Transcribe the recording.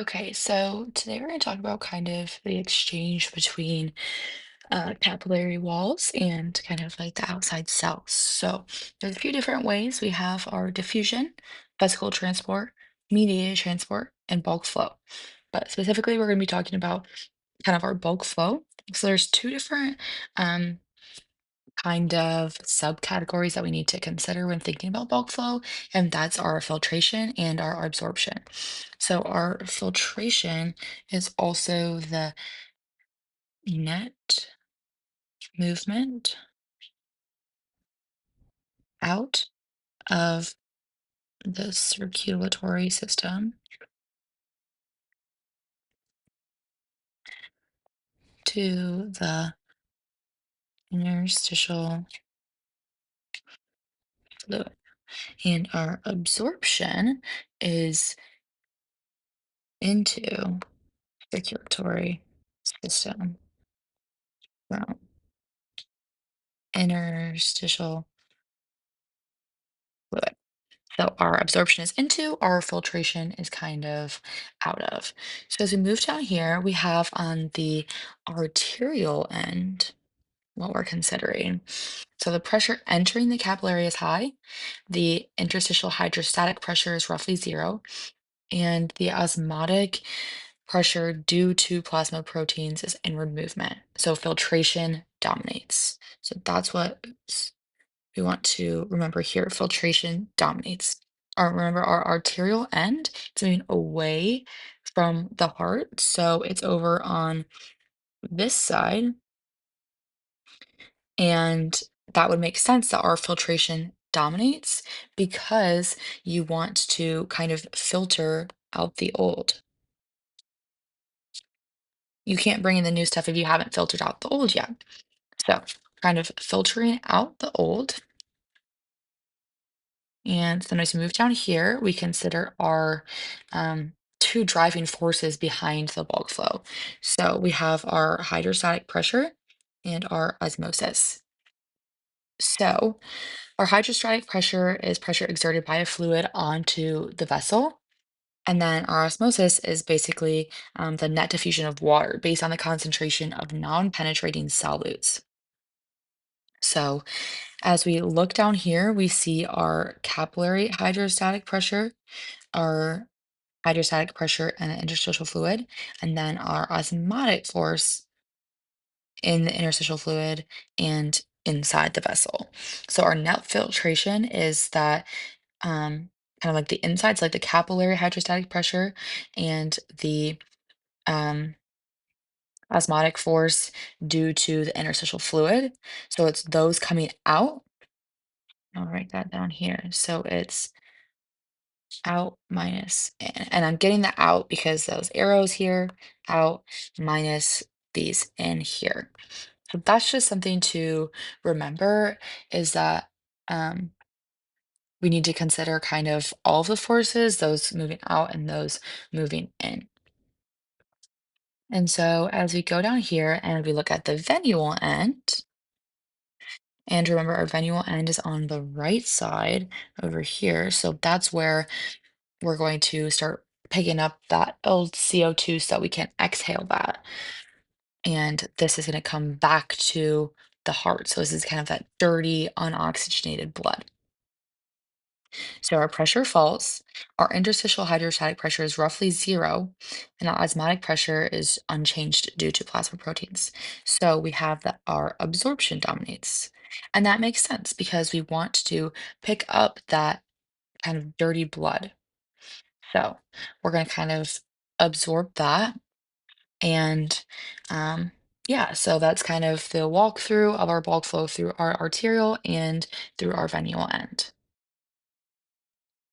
Okay, so today we're going to talk about kind of the exchange between capillary walls and kind of like the outside cells. So there's a few different ways. We have our diffusion, vesicle transport, mediated transport, and bulk flow. But specifically, we're going to be talking about kind of our bulk flow. So there's two different um, kind of subcategories that we need to consider when thinking about bulk flow, and that's our filtration and our absorption. So our filtration is also the net movement out of the circulatory system to the interstitial fluid. And our absorption is into circulatory system from interstitial fluid. So our absorption is into, our filtration is kind of out of. So as we move down here, we have on the arterial end what we're considering. So the pressure entering the capillary is high, the interstitial hydrostatic pressure is roughly zero, and the osmotic pressure due to plasma proteins is inward movement. So filtration dominates. So that's what we want to remember here. Filtration dominates. Remember, our arterial end is moving away from the heart. So it's over on this side. And that would make sense that our filtration dominates because you want to kind of filter out the old. You can't bring in the new stuff if you haven't filtered out the old yet. So, kind of filtering out the old. And then as we move down here, we consider our two driving forces behind the bulk flow. So we have our hydrostatic pressure and our osmosis. So our hydrostatic pressure is pressure exerted by a fluid onto the vessel. And then our osmosis is basically the net diffusion of water based on the concentration of non-penetrating solutes. So as we look down here, we see our capillary hydrostatic pressure, our hydrostatic pressure and the interstitial fluid, and then our osmotic force in the interstitial fluid and inside the vessel. So our net filtration is that kind of like the insides, like the capillary hydrostatic pressure and the um, osmotic force due to the interstitial fluid. So it's those coming out. I'll write that down here. So it's out minus in. And I'm getting the out because those arrows here, out minus these in here. So that's just something to remember is that um, we need to consider kind of all of the forces, those moving out and those moving in. And so as we go down here and we look at the venule end, and remember our venule end is on the right side over here. So that's where we're going to start picking up that old CO2 so that we can exhale that. And this is going to come back to the heart. So this is kind of that dirty, unoxygenated blood. So our pressure falls, our interstitial hydrostatic pressure is roughly zero, and our osmotic pressure is unchanged due to plasma proteins. So we have that our absorption dominates. And that makes sense because we want to pick up that kind of dirty blood. So we're going to kind of absorb that. And yeah, so that's kind of the walkthrough of our bulk flow through our arterial and through our venule end.